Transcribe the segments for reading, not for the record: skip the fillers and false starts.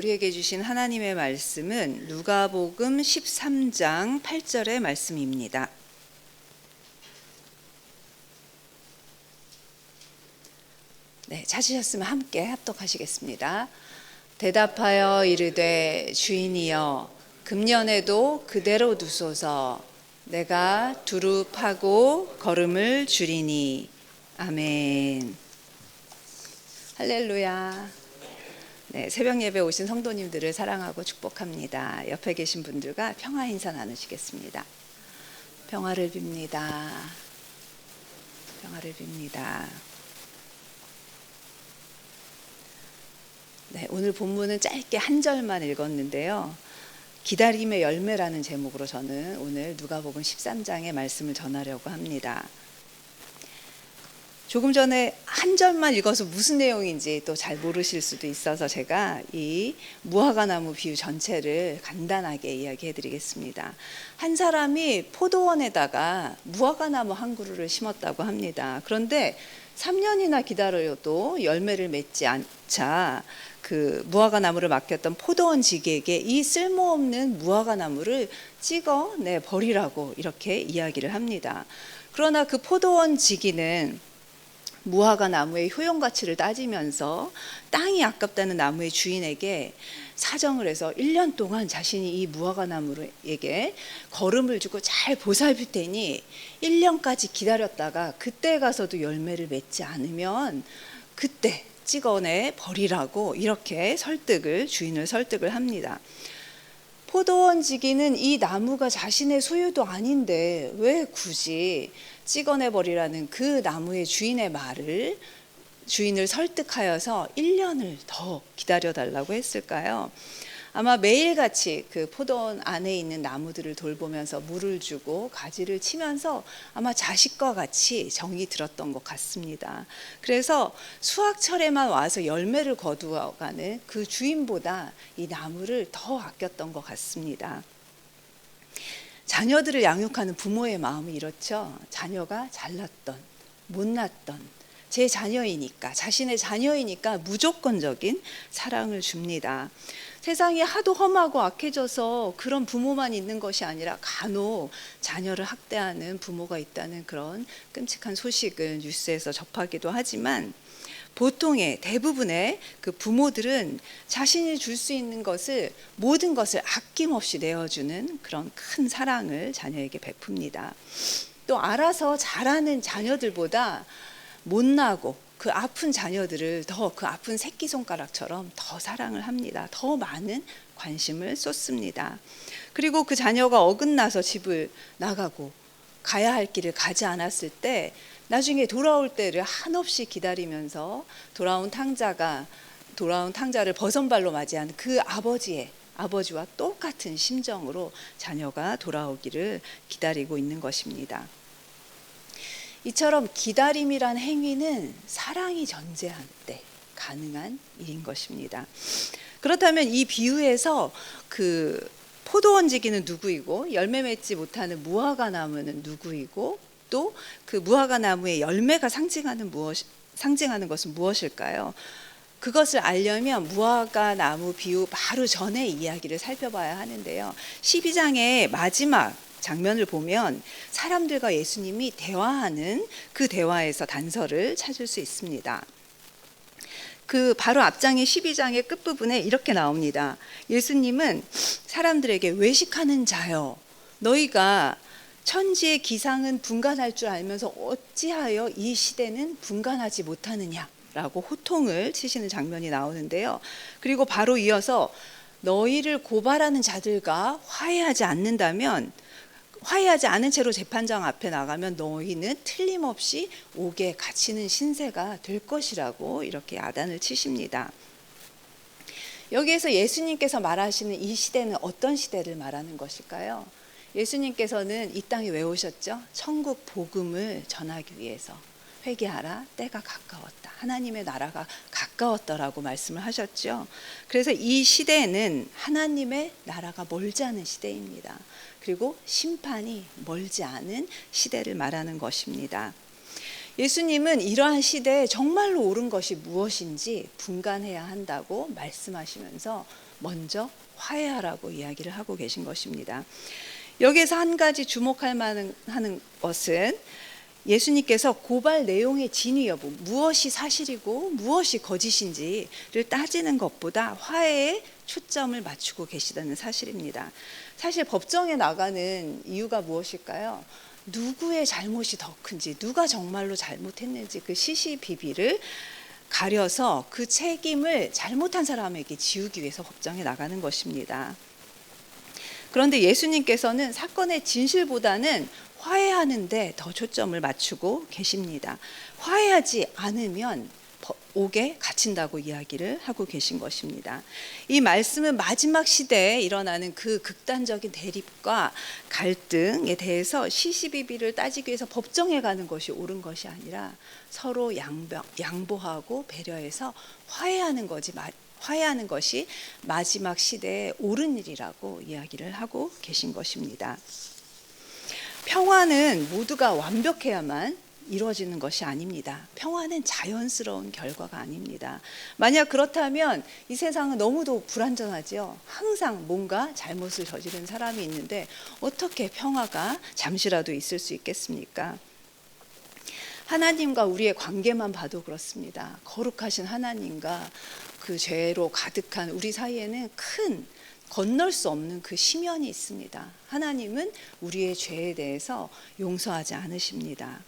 우리에게 주신 하나님의 말씀은 누가복음 13장 8절의 말씀입니다. 네, 찾으셨으면 함께 합독하시겠습니다. 대답하여 이르되 주인이여 금년에도 그대로 두소서. 내가 두루 파고 걸음을 줄이니. 아멘. 할렐루야. 네, 새벽 예배 오신 성도님들을 사랑하고 축복합니다. 옆에 계신 분들과 평화 인사 나누시겠습니다. 평화를 빕니다. 평화를 빕니다. 네, 오늘 본문은 짧게 한 절만 읽었는데요. 기다림의 열매라는 제목으로 저는 오늘 누가복음 13장의 말씀을 전하려고 합니다. 조금 전에 한 절만 읽어서 무슨 내용인지 또 잘 모르실 수도 있어서 제가 이 무화과나무 비유 전체를 간단하게 이야기해 드리겠습니다. 한 사람이 포도원에다가 무화과나무 한 그루를 심었다고 합니다. 그런데 3년이나 기다려도 열매를 맺지 않자 그 무화과나무를 맡겼던 포도원 지기에게 이 쓸모없는 무화과나무를 찍어내 버리라고 이렇게 이야기를 합니다. 그러나 그 포도원 지기는 무화과 나무의 효용 가치를 따지면서 땅이 아깝다는 나무의 주인에게 사정을 해서 1년 동안 자신이 이 무화과 나무에게 거름을 주고 잘 보살필 테니 1년까지 기다렸다가 그때 가서도 열매를 맺지 않으면 그때 찍어내 버리라고 이렇게 주인을 설득을 합니다. 포도원 지기는 이 나무가 자신의 소유도 아닌데 왜 굳이 찍어내버리라는 그 나무의 주인의 말을 주인을 설득하여서 1년을 더 기다려달라고 했을까요? 아마 매일같이 그 포도원 안에 있는 나무들을 돌보면서 물을 주고 가지를 치면서 아마 자식과 같이 정이 들었던 것 같습니다. 그래서 수확철에만 와서 열매를 거두어가는 그 주인보다 이 나무를 더 아꼈던 것 같습니다. 자녀들을 양육하는 부모의 마음이 이렇죠. 자녀가 잘났던 못났던 제 자녀이니까, 자신의 자녀이니까 무조건적인 사랑을 줍니다. 세상이 하도 험하고 악해져서 그런 부모만 있는 것이 아니라 간혹 자녀를 학대하는 부모가 있다는 그런 끔찍한 소식을 뉴스에서 접하기도 하지만 대부분의 그 부모들은 자신이 줄 수 있는 것을 모든 것을 아낌없이 내어주는 그런 큰 사랑을 자녀에게 베풉니다. 또 알아서 자라는 자녀들보다 못나고 그 아픈 자녀들을 더 그 아픈 새끼손가락처럼 더 사랑을 합니다. 더 많은 관심을 쏟습니다. 그리고 그 자녀가 어긋나서 집을 나가고 가야 할 길을 가지 않았을 때 나중에 돌아올 때를 한없이 기다리면서 돌아온 탕자를 버선발로 맞이하는 그 아버지와 똑같은 심정으로 자녀가 돌아오기를 기다리고 있는 것입니다. 이처럼 기다림이란 행위는 사랑이 전제할 때 가능한 일인 것입니다. 그렇다면 이 비유에서 그 포도원 지기는 누구이고 열매 맺지 못하는 무화과 나무는 누구이고 또 그 무화과 나무의 열매가 상징하는 것은 무엇일까요? 그것을 알려면 무화과 나무 비유 바로 전의 이야기를 살펴봐야 하는데요. 12장의 마지막 장면을 보면 사람들과 예수님이 대화하는 그 대화에서 단서를 찾을 수 있습니다. 그 바로 앞장의 12장의 끝부분에 이렇게 나옵니다. 예수님은 사람들에게 외식하는 자여 너희가 천지의 기상은 분간할 줄 알면서 어찌하여 이 시대는 분간하지 못하느냐라고 호통을 치시는 장면이 나오는데요. 그리고 바로 이어서 너희를 고발하는 자들과 화해하지 않은 채로 재판장 앞에 나가면 너희는 틀림없이 옥에 갇히는 신세가 될 것이라고 이렇게 야단을 치십니다. 여기에서 예수님께서 말하시는 이 시대는 어떤 시대를 말하는 것일까요? 예수님께서는 이 땅에 왜 오셨죠? 천국 복음을 전하기 위해서. 회개하라, 때가 가까웠다. 하나님의 나라가 가까웠다라고 말씀을 하셨죠. 그래서 이 시대는 하나님의 나라가 멀지 않은 시대입니다. 그리고 심판이 멀지 않은 시대를 말하는 것입니다. 예수님은 이러한 시대에 정말로 옳은 것이 무엇인지 분간해야 한다고 말씀하시면서 먼저 화해하라고 이야기를 하고 계신 것입니다. 여기에서 한 가지 주목할 만한 것은 예수님께서 고발 내용의 진위 여부, 무엇이 사실이고 무엇이 거짓인지를 따지는 것보다 화해에 초점을 맞추고 계시다는 사실입니다. 사실 법정에 나가는 이유가 무엇일까요? 누구의 잘못이 더 큰지, 누가 정말로 잘못했는지 그 시시비비를 가려서 그 책임을 잘못한 사람에게 지우기 위해서 법정에 나가는 것입니다. 그런데 예수님께서는 사건의 진실보다는 화해하는 데 더 초점을 맞추고 계십니다. 화해하지 않으면 옥에 갇힌다고 이야기를 하고 계신 것입니다. 이 말씀은 마지막 시대에 일어나는 그 극단적인 대립과 갈등에 대해서 시시비비를 따지기 위해서 법정에 가는 것이 옳은 것이 아니라 서로 양보하고 배려해서 화해하는 것이 마지막 시대의 옳은 일이라고 이야기를 하고 계신 것입니다. 평화는 모두가 완벽해야만 이루어지는 것이 아닙니다. 평화는 자연스러운 결과가 아닙니다. 만약 그렇다면 이 세상은 너무도 불안전하죠. 항상 뭔가 잘못을 저지른 사람이 있는데 어떻게 평화가 잠시라도 있을 수 있겠습니까? 하나님과 우리의 관계만 봐도 그렇습니다. 거룩하신 하나님과 그 죄로 가득한 우리 사이에는 큰 건널 수 없는 그 심연이 있습니다. 하나님은 우리의 죄에 대해서 용서하지 않으십니다.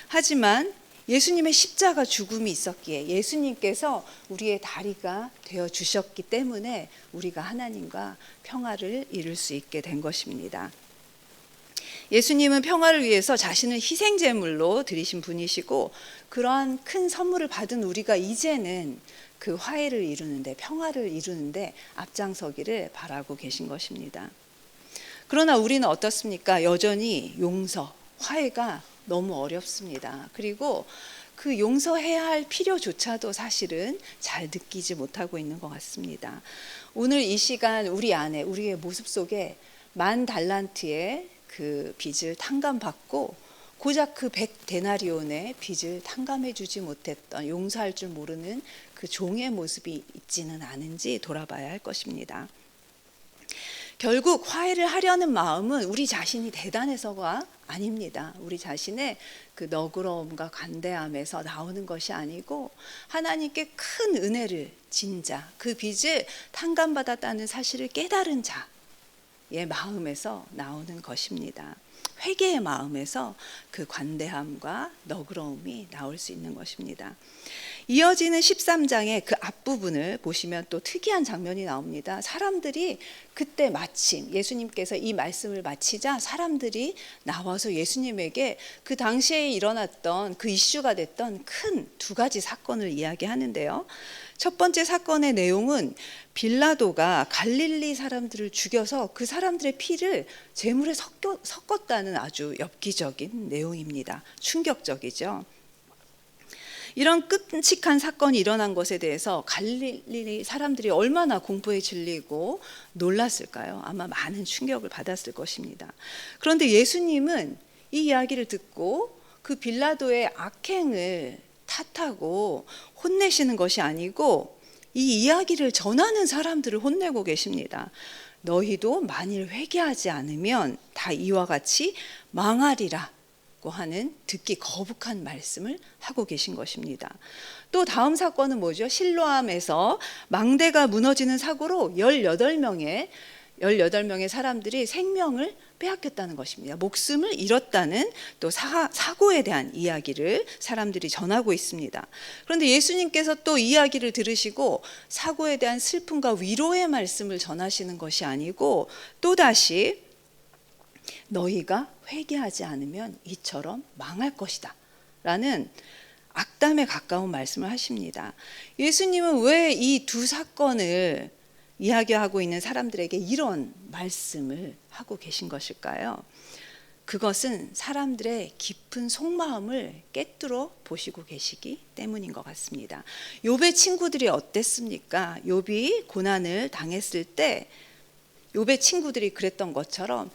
하지만 예수님의 십자가 죽음이 있었기에 예수님께서 우리의 다리가 되어 주셨기 때문에 우리가 하나님과 평화를 이룰 수 있게 된 것입니다. 예수님은 평화를 위해서 자신을 희생제물로 드리신 분이시고 그러한 큰 선물을 받은 우리가 이제는 그 화해를 이루는데 평화를 이루는데 앞장서기를 바라고 계신 것입니다. 그러나 우리는 어떻습니까? 여전히 용서, 화해가 너무 어렵습니다. 그리고 그 용서해야 할 필요조차도 사실은 잘 느끼지 못하고 있는 것 같습니다. 오늘 이 시간 우리 안에 우리의 모습 속에 10,000달란트의 그 빚을 탕감받고 고작 그 100데나리온의 빚을 탕감해 주지 못했던 용서할 줄 모르는 그 종의 모습이 있지는 않은지 돌아봐야 할 것입니다. 결국 화해를 하려는 마음은 우리 자신이 대단해서가 아닙니다. 우리 자신의 그 너그러움과 관대함에서 나오는 것이 아니고 하나님께 큰 은혜를 진 자, 그 빚을 탕감받았다는 사실을 깨달은 자의 마음에서 나오는 것입니다. 회개의 마음에서 그 관대함과 너그러움이 나올 수 있는 것입니다. 이어지는 13장의 그 앞부분을 보시면 또 특이한 장면이 나옵니다. 사람들이 그때 마침 예수님께서 이 말씀을 마치자 사람들이 나와서 예수님에게 그 당시에 일어났던 그 이슈가 됐던 큰 두 가지 사건을 이야기하는데요. 첫 번째 사건의 내용은 빌라도가 갈릴리 사람들을 죽여서 그 사람들의 피를 제물에 섞었다는 아주 엽기적인 내용입니다. 충격적이죠. 이런 끔찍한 사건이 일어난 것에 대해서 갈릴리 사람들이 얼마나 공포에 질리고 놀랐을까요? 아마 많은 충격을 받았을 것입니다. 그런데 예수님은 이 이야기를 듣고 그 빌라도의 악행을 탓하고 혼내시는 것이 아니고 이 이야기를 전하는 사람들을 혼내고 계십니다. 너희도 만일 회개하지 않으면 다 이와 같이 망하리라 하는 듣기 거북한 말씀을 하고 계신 것입니다. 또 다음 사건은 뭐죠? 실로암에서 망대가 무너지는 사고로 18명의 사람들이 생명을 빼앗겼다는 것입니다. 목숨을 잃었다는 또 사고에 대한 이야기를 사람들이 전하고 있습니다. 그런데 예수님께서 또 이야기를 들으시고 사고에 대한 슬픔과 위로의 말씀을 전하시는 것이 아니고 또다시 너희가 회개하지 않으면 이처럼 망할 것이다 라는 악담에 가까운 말씀을 하십니다. 예수님은 왜 이 두 사건을 이야기하고 있는 사람들에게 이런 말씀을 하고 계신 것일까요? 그것은 사람들의 깊은 속마음을 꿰뚫어 보시고 계시기 때문인 것 같습니다. 욥의 친구들이 어땠습니까? 욥이 고난을 당했을 때 욥의 친구들이 그랬던 것처럼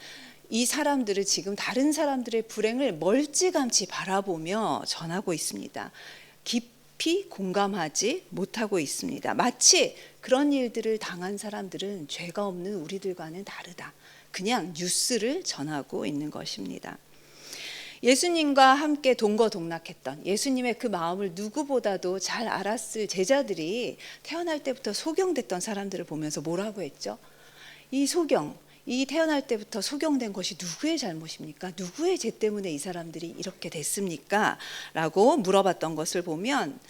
이 사람들을 지금 다른 사람들의 불행을 멀찌감치 바라보며 전하고 있습니다. 깊이 공감하지 못하고 있습니다. 마치 그런 일들을 당한 사람들은 죄가 없는 우리들과는 다르다. 그냥 뉴스를 전하고 있는 것입니다. 예수님과 함께 동거동락했던 예수님의 그 마음을 누구보다도 잘 알았을 제자들이 태어날 때부터 소경됐던 사람들을 보면서 뭐라고 했죠? 이 태어날 때부터 소경된 것이 누구의 잘못입니까? 누구의 죄 때문에 이 사람들이 이렇게 됐습니까? 라고 물어봤던 것을 보면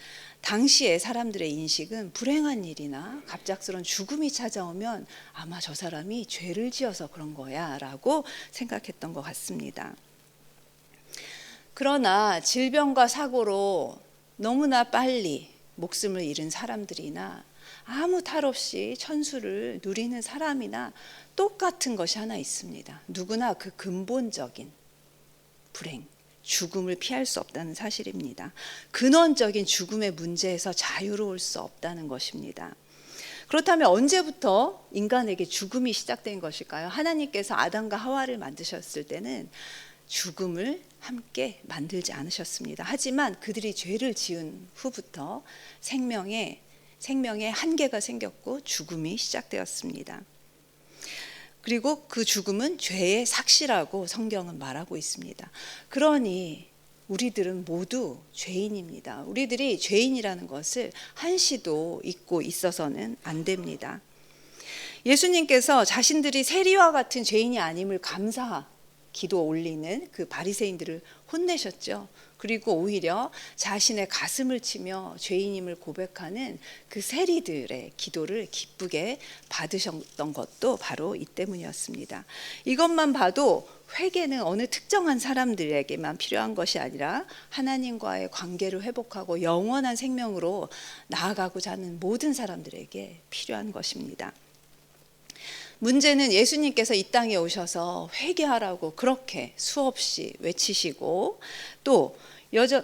당시에 사람들의 인식은 불행한 일이나 갑작스런 죽음이 찾아오면 아마 저 사람이 죄를 지어서 그런 거야 라고 생각했던 것 같습니다. 그러나 질병과 사고로 너무나 빨리 목숨을 잃은 사람들이나 아무 탈 없이 천수를 누리는 사람이나 똑같은 것이 하나 있습니다. 누구나 그 근본적인 불행, 죽음을 피할 수 없다는 사실입니다. 근원적인 죽음의 문제에서 자유로울 수 없다는 것입니다. 그렇다면 언제부터 인간에게 죽음이 시작된 것일까요? 하나님께서 아담과 하와를 만드셨을 때는 죽음을 함께 만들지 않으셨습니다. 하지만 그들이 죄를 지은 후부터 생명에 한계가 생겼고 죽음이 시작되었습니다. 그리고 그 죽음은 죄의 삭시라고 성경은 말하고 있습니다. 그러니 우리들은 모두 죄인입니다. 우리들이 죄인이라는 것을 한시도 잊고 있어서는 안 됩니다. 예수님께서 자신들이 세리와 같은 죄인이 아님을 기도 올리는 그 바리새인들을 혼내셨죠. 그리고 오히려 자신의 가슴을 치며 죄인임을 고백하는 그 세리들의 기도를 기쁘게 받으셨던 것도 바로 이 때문이었습니다. 이것만 봐도 회개는 어느 특정한 사람들에게만 필요한 것이 아니라 하나님과의 관계를 회복하고 영원한 생명으로 나아가고자 하는 모든 사람들에게 필요한 것입니다. 문제는 예수님께서 이 땅에 오셔서 회개하라고 그렇게 수없이 외치시고 또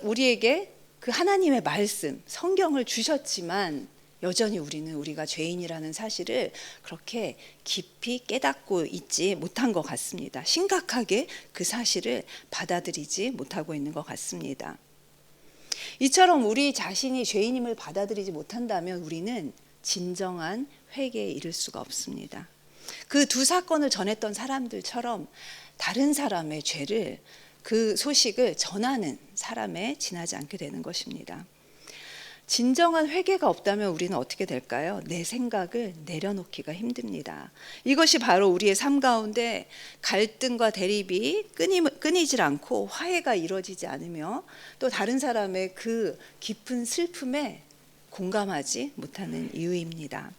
우리에게 그 하나님의 말씀, 성경을 주셨지만 여전히 우리가 죄인이라는 사실을 그렇게 깊이 깨닫고 있지 못한 것 같습니다. 심각하게 그 사실을 받아들이지 못하고 있는 것 같습니다. 이처럼 우리 자신이 죄인임을 받아들이지 못한다면 우리는 진정한 회개에 이를 수가 없습니다. 그 두 사건을 전했던 사람들처럼 다른 사람의 죄를 그 소식을 전하는 사람에 지나지 않게 되는 것입니다. 진정한 회개가 없다면 우리는 어떻게 될까요? 내 생각을 내려놓기가 힘듭니다. 이것이 바로 우리의 삶 가운데 갈등과 대립이 끊이질 않고 화해가 이루어지지 않으며 또 다른 사람의 그 깊은 슬픔에 공감하지 못하는 이유입니다.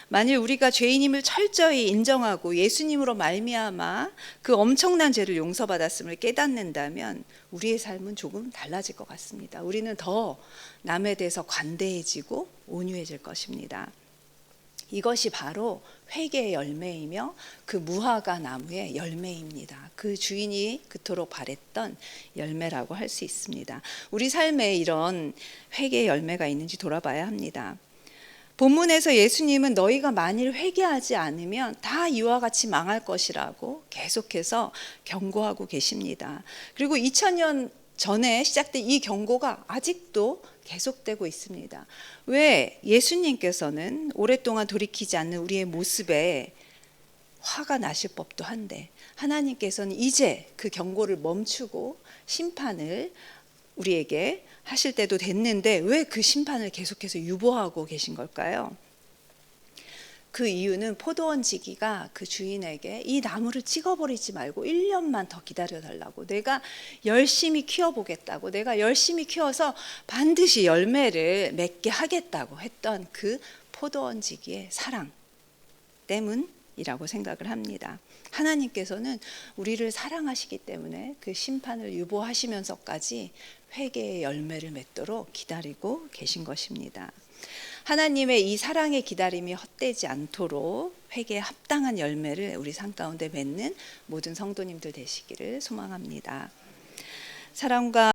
만일 우리가 죄인임을 철저히 인정하고 예수님으로 말미암아 그 엄청난 죄를 용서받았음을 깨닫는다면 우리의 삶은 조금 달라질 것 같습니다. 우리는 더 남에 대해서 관대해지고 온유해질 것입니다. 이것이 바로 회개의 열매이며 그 무화과 나무의 열매입니다. 그 주인이 그토록 바랬던 열매라고 할 수 있습니다. 우리 삶에 이런 회개의 열매가 있는지 돌아봐야 합니다. 본문에서 예수님은 너희가 만일 회개하지 않으면 다 이와 같이 망할 것이라고 계속해서 경고하고 계십니다. 그리고 2000년 전에 시작된 이 경고가 아직도 계속되고 있습니다. 왜 예수님께서는 오랫동안 돌이키지 않는 우리의 모습에 화가 나실 법도 한데 하나님께서는 이제 그 경고를 멈추고 심판을 우리에게 하실 때도 됐는데 왜 그 심판을 계속해서 유보하고 계신 걸까요? 그 이유는 포도원 지기가 그 주인에게 이 나무를 찍어버리지 말고 1년만 더 기다려달라고, 내가 열심히 키워보겠다고, 내가 열심히 키워서 반드시 열매를 맺게 하겠다고 했던 그 포도원 지기의 사랑 때문이라고 생각을 합니다. 하나님께서는 우리를 사랑하시기 때문에 그 심판을 유보하시면서까지 회개의 열매를 맺도록 기다리고 계신 것입니다. 하나님의 이 사랑의 기다림이 헛되지 않도록 회개에 합당한 열매를 우리 삶 가운데 맺는 모든 성도님들 되시기를 소망합니다. 사랑과